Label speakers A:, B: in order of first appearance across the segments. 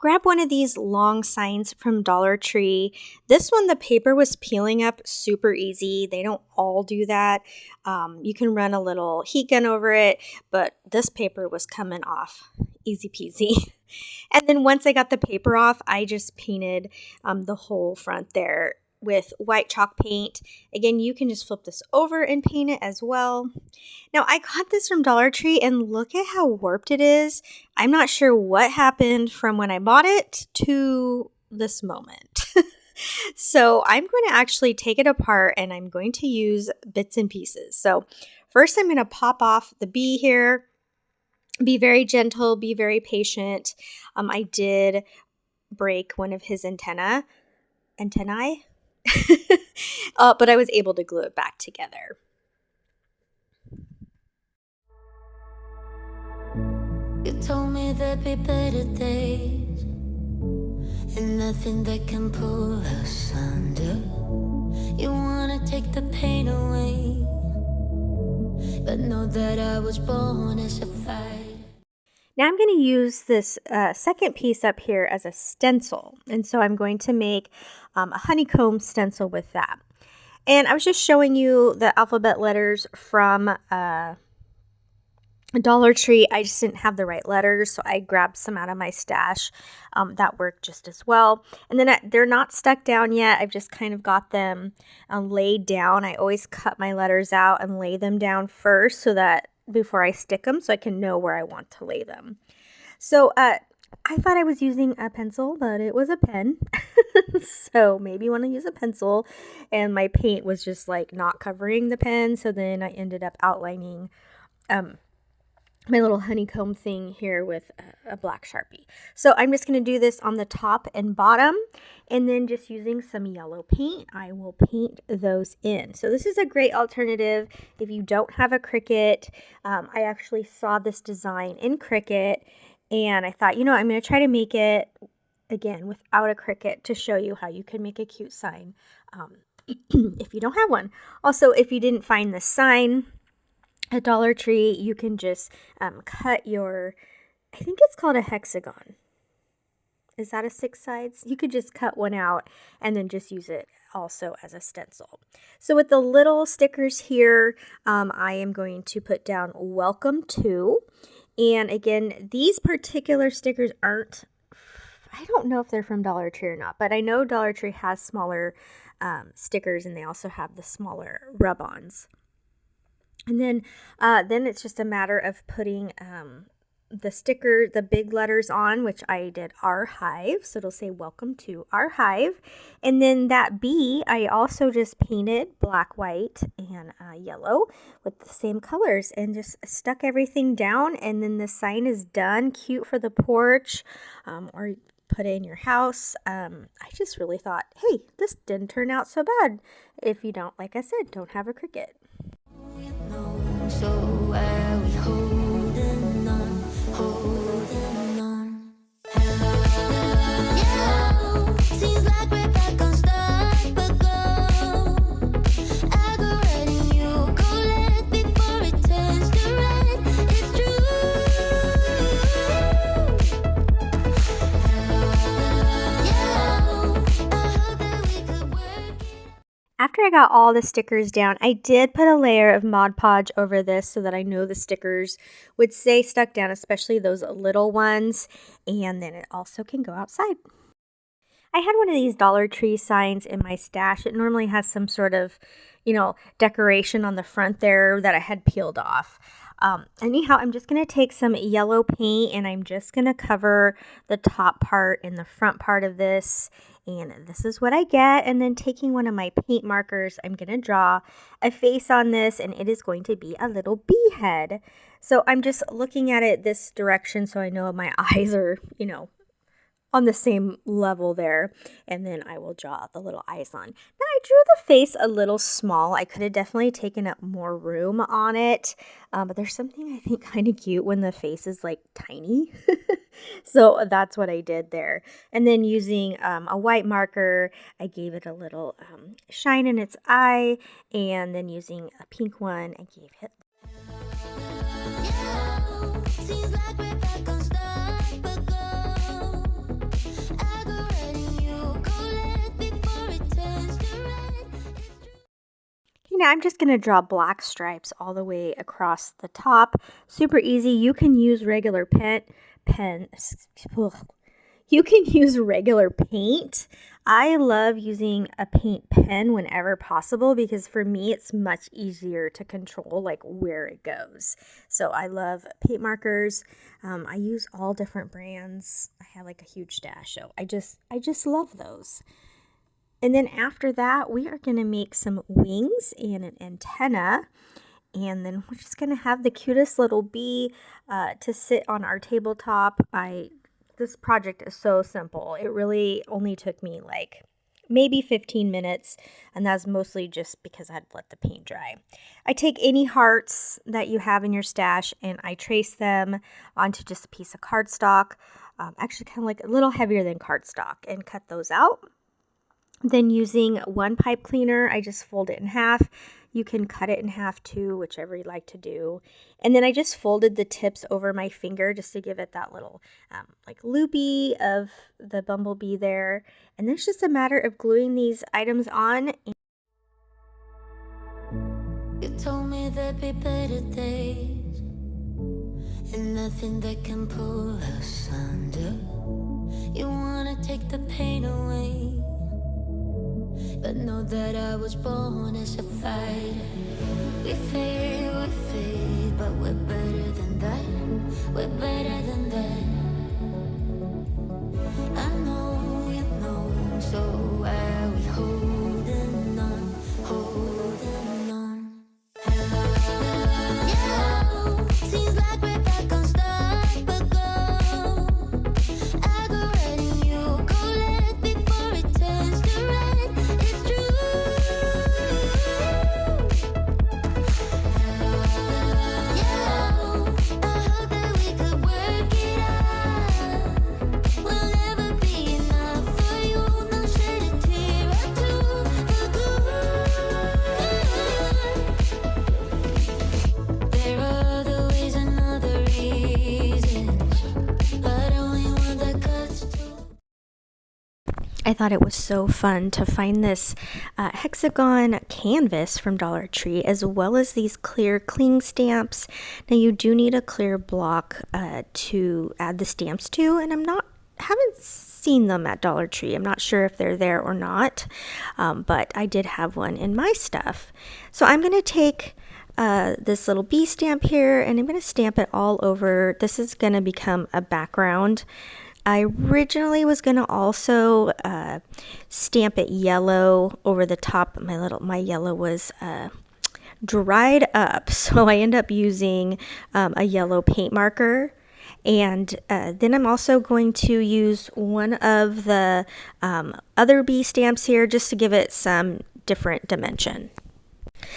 A: grab one of these long signs from Dollar Tree. This one, the paper was peeling up super easy. They don't all do that. You can run a little heat gun over it, but this paper was coming off easy peasy. And then once I got the paper off, I just painted the whole front there with white chalk paint. Again, you can just flip this over and paint it as well. Now, I got this from Dollar Tree and look at how warped it is. I'm not sure what happened from when I bought it to this moment. So I'm going to actually take it apart and I'm going to use bits and pieces. So first I'm going to pop off the bee here. Be very gentle, be very patient. I did break one of his antennae. But I was able to glue it back together.
B: You told me there'd be better days, and nothing that can pull us under. You wanna take the pain away, but know that I was born as a fighter.
A: Now I'm going to use this second piece up here as a stencil. And so I'm going to make a honeycomb stencil with that. And I was just showing you the alphabet letters from Dollar Tree. I just didn't have the right letters, so I grabbed some out of my stash. That worked just as well. And then they're not stuck down yet. I've just kind of got them laid down. I always cut my letters out and lay them down first so that before I stick them so I can know where I want to lay them. So I thought I was using a pencil, but it was a pen. So maybe you want to use a pencil. And my paint was just like not covering the pen. So then I ended up outlining my little honeycomb thing here with a black Sharpie. So I'm just going to do this on the top and bottom, and then just using some yellow paint, I will paint those in. So this is a great alternative if you don't have a Cricut. I actually saw this design in Cricut, and I thought, I'm going to try to make it, again, without a Cricut to show you how you can make a cute sign if you don't have one. Also, if you didn't find the sign at Dollar Tree, you can just cut your, I think it's called a hexagon. Is that a 6 sides? You could just cut one out and then just use it also as a stencil. So with the little stickers here, I am going to put down welcome to. And again, these particular stickers aren't, I don't know if they're from Dollar Tree or not, but I know Dollar Tree has smaller stickers, and they also have the smaller rub-ons. And then it's just a matter of putting the sticker, the big letters on, which I did our hive. So it'll say welcome to our hive. And then that bee, I also just painted black, white, and yellow with the same colors and just stuck everything down. And then the sign is done. Cute for the porch or put it in your house. I just really thought, hey, this didn't turn out so bad. If you don't, like I said, don't have a Cricut.
B: So where we holding on, holding on. Yeah, seems like we're back on start, but go. I go red and you go left before it turns to red. It's true. Yeah, I hope that we could work it.
A: After I got all the stickers down, I did put a layer of Mod Podge over this so that I know the stickers would stay stuck down, especially those little ones, and then it also can go outside. I had one of these Dollar Tree signs in my stash. It normally has some sort of, decoration on the front there that I had peeled off. Anyhow, I'm just going to take some yellow paint and I'm just going to cover the top part and the front part of this. And this is what I get. And then taking one of my paint markers, I'm going to draw a face on this, and it is going to be a little bee head. So I'm just looking at it this direction so I know my eyes are, on the same level there. And then I will draw the little eyes on. Now I drew the face a little small. I could have definitely taken up more room on it. But there's something I think kind of cute when the face is like tiny. So that's what I did there. And then using a white marker, I gave it a little shine in its eye. And then using a pink one, I gave it.
B: Yeah, seems like we're back on start, but go.
A: now I'm just going to draw black stripes all the way across the top. Super easy. You can use regular you can use regular paint. I love using a paint pen whenever possible because for me it's much easier to control like where it goes. So I love paint markers. I use all different brands. I have like a huge stash, so I just love those. And then after that, we are going to make some wings and an antenna. And then we're just going to have the cutest little bee to sit on our tabletop. This project is so simple. It really only took me like maybe 15 minutes, and that's mostly just because I had let the paint dry. I take any hearts that you have in your stash and I trace them onto just a piece of cardstock, actually kind of like a little heavier than cardstock, and cut those out. Then using one pipe cleaner, I just fold it in half. You can cut it in half too, whichever you like to do. And then I just folded the tips over my finger just to give it that little like loopy of the bumblebee there. And then it's just a matter of gluing these items on.
B: You told me there'd be better days, and nothing that can pull us under. You wanna take the pain away, but know that I was born as a fighter. We fade, but we're better than that. We're better than that. I know you know, so why are we holding on, holding on? Yeah, seems like we're back on stop but go. I go red and you go left before it turns to red. It's true. Yeah, I hope that we could work it out. We'll never be enough for you. No shed a tear or two for good. There are other ways and other reasons, but only one that cuts too.
A: I thought it was so fun to find this hexagon canvas from Dollar Tree, as well as these clear cling stamps. Now you do need a clear block to add the stamps to, and haven't seen them at Dollar Tree. I'm not sure if they're there or not, but I did have one in my stuff. So I'm going to take this little bee stamp here, and I'm going to stamp it all over. This is going to become a background. I originally was going to also stamp it yellow over the top. My yellow was dried up, so I end up using a yellow paint marker. And then I'm also going to use one of the other bee stamps here just to give it some different dimension.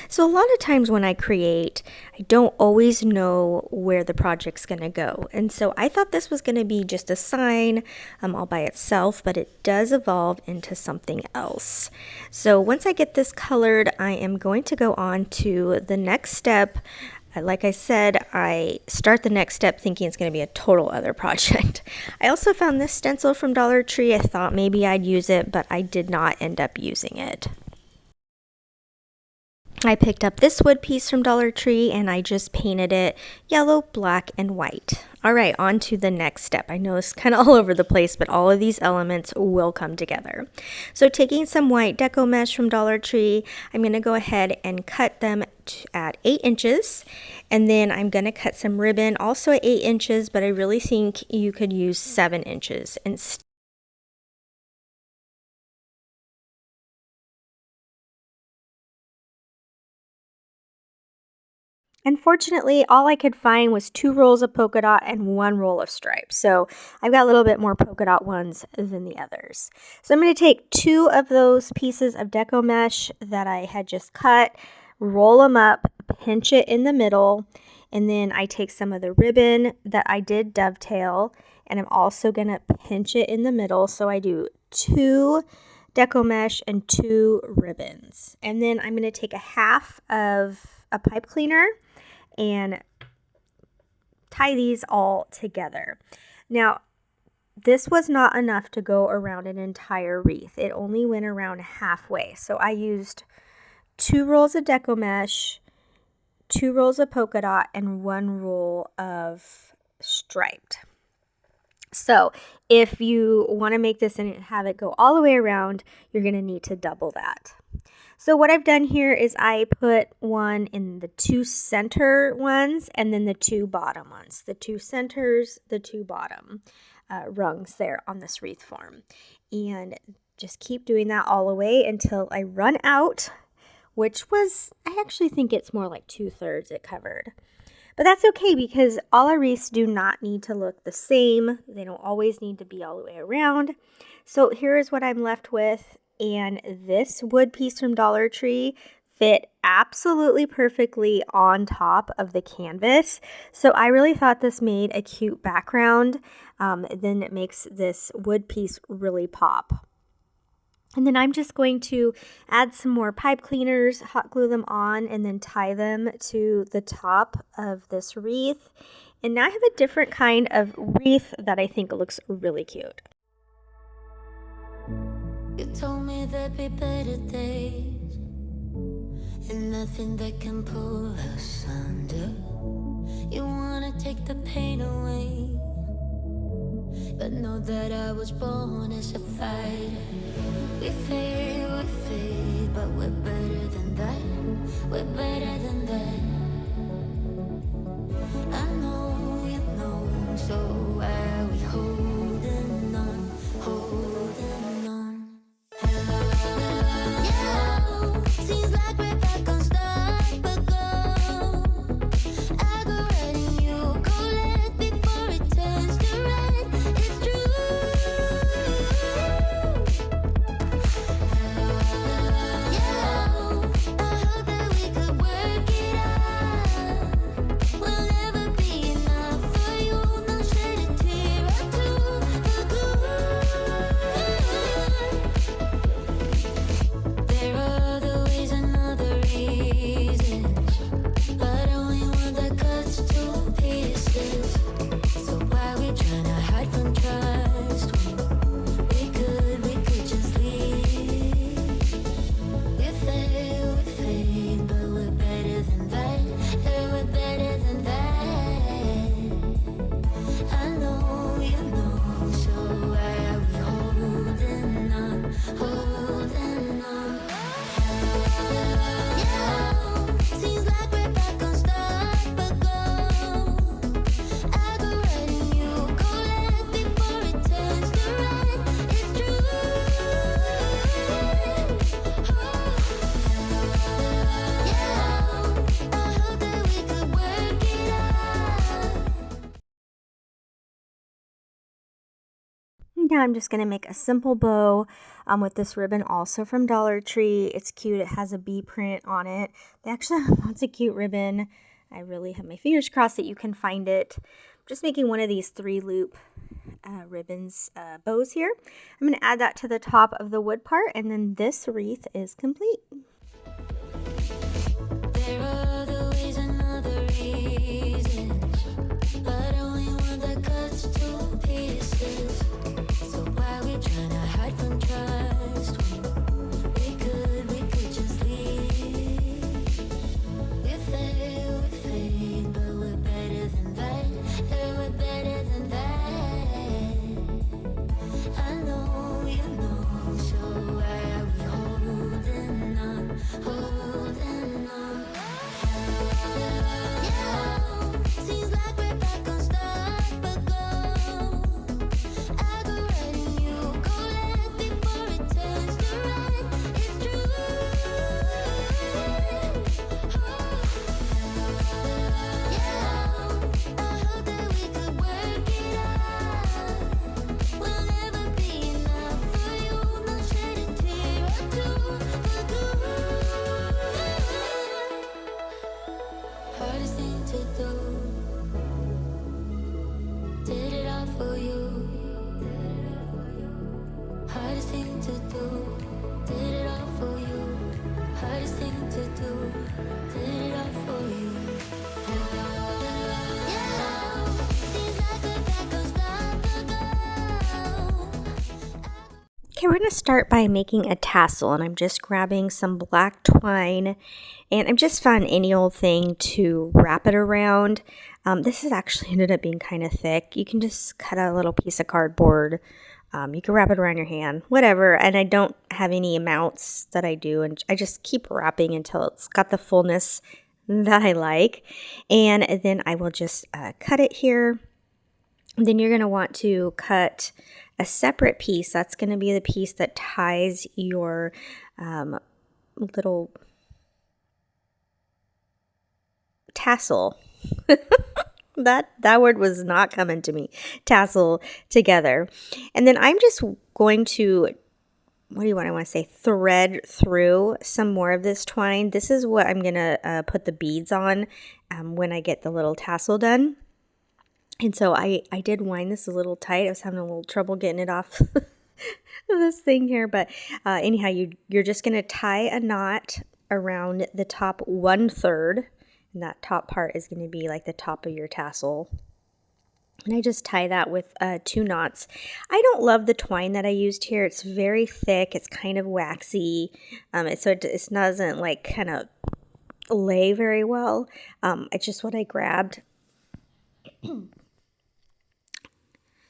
A: So a lot of times when I create, I don't always know where the project's going to go. And so I thought this was going to be just a sign all by itself, but it does evolve into something else. So once I get this colored, I am going to go on to the next step. Like I said, I start the next step thinking it's going to be a total other project. I also found this stencil from Dollar Tree. I thought maybe I'd use it, but I did not end up using it. I picked up this wood piece from Dollar Tree and I just painted it yellow, black, and white. All right, on to the next step. I know it's kind of all over the place, but all of these elements will come together. So taking some white deco mesh from Dollar Tree, I'm going to go ahead and cut them at 8 inches. And then I'm going to cut some ribbon also at 8 inches, but I really think you could use 7 inches instead. Unfortunately, all I could find was 2 rolls of polka dot and 1 roll of stripes. So I've got a little bit more polka dot ones than the others. So I'm going to take 2 of those pieces of deco mesh that I had just cut, roll them up, pinch it in the middle, and then I take some of the ribbon that I did dovetail, and I'm also going to pinch it in the middle. So I do 2 deco mesh and 2 ribbons. And then I'm going to take a half of a pipe cleaner and tie these all together. Now, this was not enough to go around an entire wreath. It only went around halfway. So I used 2 rolls of deco mesh, 2 rolls of polka dot, and 1 roll of striped. So if you want to make this and have it go all the way around, you're going to need to double that. So what I've done here is I put one in the 2 center ones and then the 2 bottom ones. The 2 centers, the 2 bottom rungs there on this wreath form. And just keep doing that all the way until I run out, which was, I actually think it's more like 2/3 it covered. But that's okay because all our wreaths do not need to look the same. They don't always need to be all the way around. So here is what I'm left with. And this wood piece from Dollar Tree fit absolutely perfectly on top of the canvas. So I really thought this made a cute background. Then it makes this wood piece really pop. And then I'm just going to add some more pipe cleaners, hot glue them on, and then tie them to the top of this wreath. And now I have a different kind of wreath that I think looks really cute.
B: You told me there'd be better days, and nothing that can pull us under. You wanna take the pain away, but know that I was born as a fighter. We fade, but we're better than that. We're better than that. I know you know, so why are we holding on, holding on? Yeah, seems like we're back on start, but go. I go right and you go left before it turns to right. It's true.
A: Now I'm just going to make a simple bow with this ribbon also from Dollar Tree. It's cute. It has a bee print on it. They actually have lots of cute ribbon. I really have my fingers crossed that you can find it. I'm just making one of these 3-loop ribbons bows here. I'm going to add that to the top of the wood part, and then this wreath is complete.
B: There are other ways and other reasons, but only one that cuts to pieces. So why we tryna hide from trust when we could just leave? We fade, but we're better than that. Yeah, we're better than that. I know you know, so why are we holding on, holding on? Yeah, seems like we're back on start, but go. I go right and you go left before it turns to right. It's true. Yeah, I hope that we could work it out. We'll never be enough for you, no shed a tear or two for good. Hardest thing to do, did it all for you. Hardest thing to do, did it all for you. Hardest thing to do, did it all for you. Yeah, seems like we're back on start, but go.
A: Okay, we're going to start by making a tassel, and I'm just grabbing some black twine, and I've just found any old thing to wrap it around. This has actually ended up being kind of thick. You can just cut a little piece of cardboard. You can wrap it around your hand, whatever. And I don't have any amounts that I do, and I just keep wrapping until it's got the fullness that I like. And then I will just cut it here. And then you're going to want to cut a separate piece. That's going to be the piece that ties your little tassel. That word was not coming to me. Tassel together. And then I'm just going to, what do you want? I want to say thread through some more of this twine. This is what I'm going to put the beads on when I get the little tassel done. And so I did wind this a little tight. I was having a little trouble getting it off this thing here. But anyhow, you're just going to tie a knot around the top 1/3. And that top part is going to be like the top of your tassel. And I just tie that with 2 knots. I don't love the twine that I used here. It's very thick. It's kind of waxy. So it doesn't like kind of lay very well. It's just what I grabbed.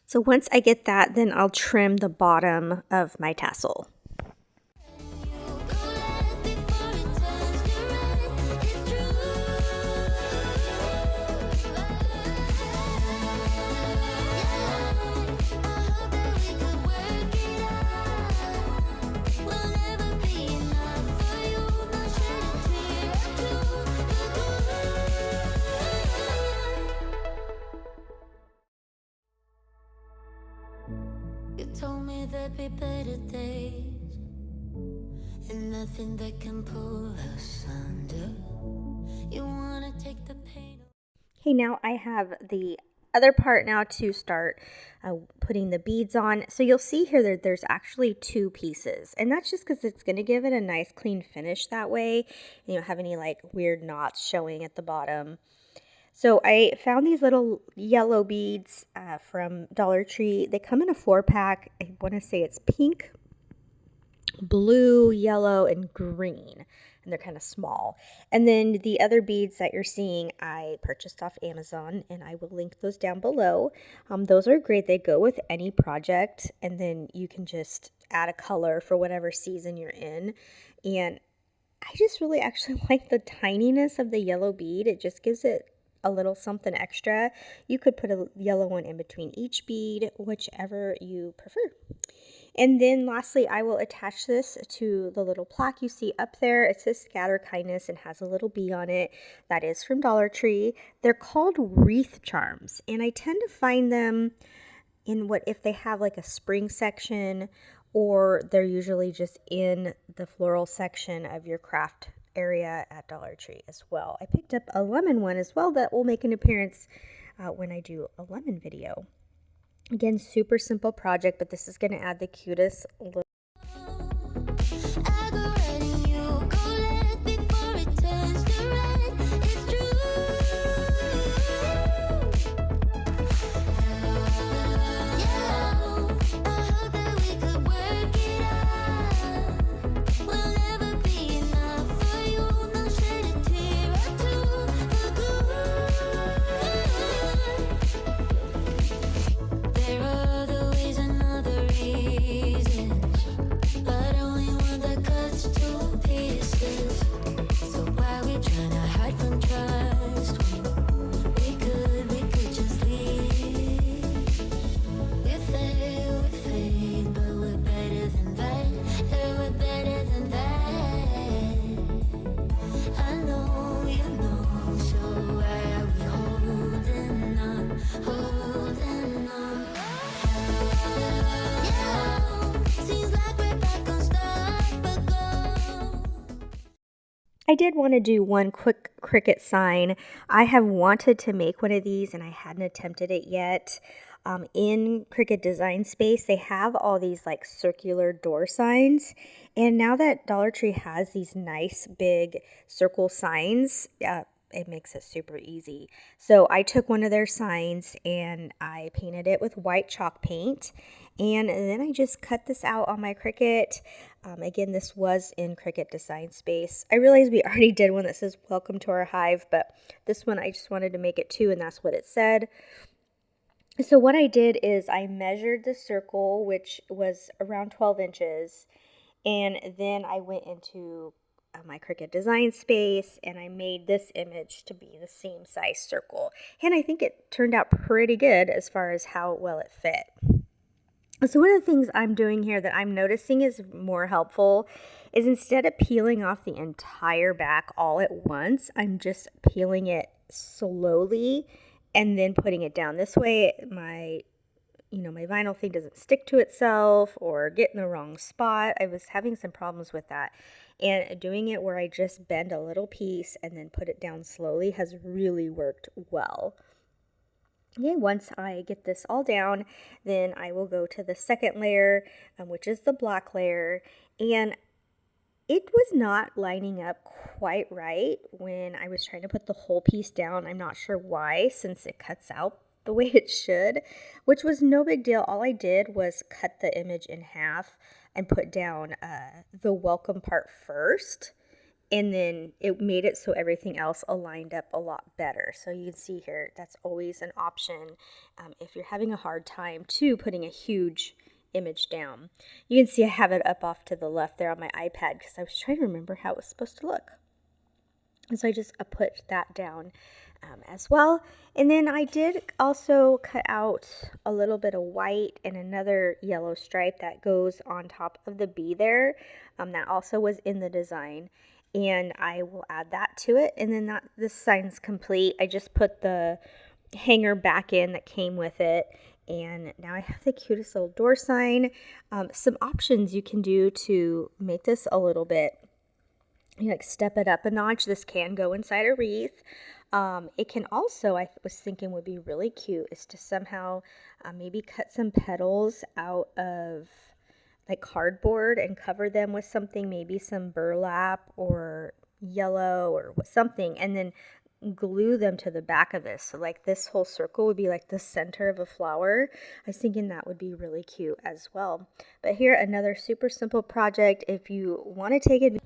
A: So once I get that, then I'll trim the bottom of my tassel.
B: Told me there'd be better days, and nothing that can pull us under. You wanna take the pain.
A: Okay, now I have the other part now to start putting the beads on. So you'll see here that there's actually 2 pieces, and that's just because it's going to give it a nice clean finish that way. You don't have any like weird knots showing at the bottom. So I found these little yellow beads from Dollar Tree. They come in a 4-pack. I want to say it's pink, blue, yellow, and green. And they're kind of small. And then the other beads that you're seeing, I purchased off Amazon, and I will link those down below. Those are great. They go with any project, and then you can just add a color for whatever season you're in. And I just really actually like the tininess of the yellow bead. It just gives it a little something extra. You could put a yellow one in between each bead, whichever you prefer. And then lastly, I will attach this to the little plaque you see up there. It says Scatter Kindness and has a little bee on it. That is from Dollar Tree. They're called wreath charms, and I tend to find them in if they have like a spring section, or they're usually just in the floral section of your craft area at Dollar Tree as well. I picked up a lemon one as well that will make an appearance when I do a lemon video. Again, super simple project, but this is going to add the cutest little I did want to do one quick Cricut sign. I have wanted to make one of these and I hadn't attempted it yet. In Cricut Design Space, they have all these like circular door signs. And now that Dollar Tree has these nice big circle signs, it makes it super easy. So I took one of their signs and I painted it with white chalk paint. And then I just cut this out on my Cricut. Again, this was in Cricut Design Space. I realized we already did one that says welcome to our hive, but this one I just wanted to make it 2, and that's what it said. So what I did is I measured the circle, which was around 12 inches, and then I went into my Cricut Design Space and I made this image to be the same size circle. And I think it turned out pretty good as far as how well it fit. So one of the things I'm doing here that I'm noticing is more helpful is instead of peeling off the entire back all at once, I'm just peeling it slowly and then putting it down. This way my vinyl thing doesn't stick to itself or get in the wrong spot. I was having some problems with that. And doing it where I just bend a little piece and then put it down slowly has really worked well. Okay, once I get this all down, then I will go to the second layer, which is the black layer. And it was not lining up quite right when I was trying to put the whole piece down. I'm not sure why, since it cuts out the way it should, which was no big deal. All I did was cut the image in half and put down the welcome part first. And then it made it so everything else aligned up a lot better. So you can see here, that's always an option if you're having a hard time too putting a huge image down. You can see I have it up off to the left there on my iPad because I was trying to remember how it was supposed to look. And so I just put that down as well. And then I did also cut out a little bit of white and another yellow stripe that goes on top of the bee there. That also was in the design. And I will add that to it. And then this sign's complete. I just put the hanger back in that came with it. And now I have the cutest little door sign. Some options you can do to make this a little bit, like step it up a notch. This can go inside a wreath. It can also, I was thinking would be really cute, is to somehow maybe cut some petals out of like cardboard and cover them with something, maybe some burlap or yellow or something, and then glue them to the back of this. So like this whole circle would be like the center of a flower. I was thinking that would be really cute as well. But here, another super simple project. If you want to take it,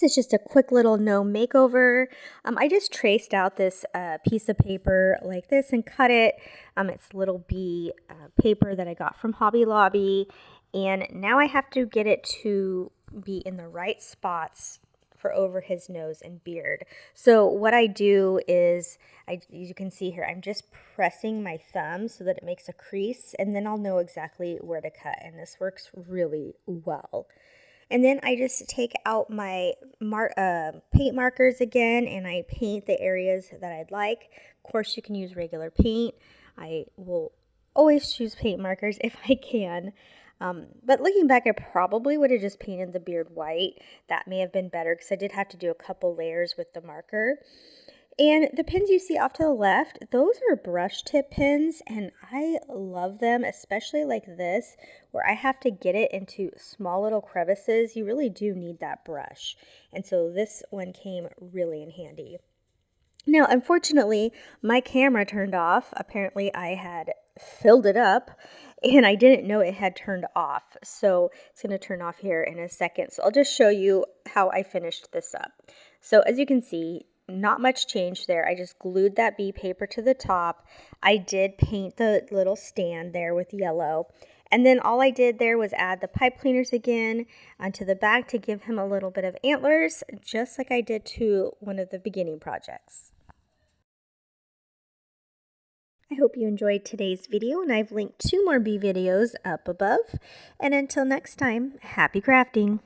A: this is just a quick little gnome makeover. I just traced out this piece of paper like this and cut it. It's little bee paper that I got from Hobby Lobby. And now I have to get it to be in the right spots for over his nose and beard. So what I do is, as you can see here, I'm just pressing my thumb so that it makes a crease, and then I'll know exactly where to cut. And this works really well. And then I just take out my paint markers again, and I paint the areas that I'd like. Of course, you can use regular paint. I will always choose paint markers if I can. But looking back, I probably would have just painted the beard white. That may have been better because I did have to do a couple layers with the marker. And the pins you see off to the left, those are brush tip pins, and I love them, especially like this, where I have to get it into small little crevices. You really do need that brush. And so this one came really in handy. Now, unfortunately, my camera turned off. Apparently, I had filled it up, and I didn't know it had turned off. So it's going to turn off here in a second. So I'll just show you how I finished this up. So as you can see, not much change there. I just glued that bee paper to the top. I did paint the little stand there with yellow. And then all I did there was add the pipe cleaners again onto the back to give him a little bit of antlers, just like I did to one of the beginning projects. I hope you enjoyed today's video, and I've linked 2 more bee videos up above. And until next time, happy crafting!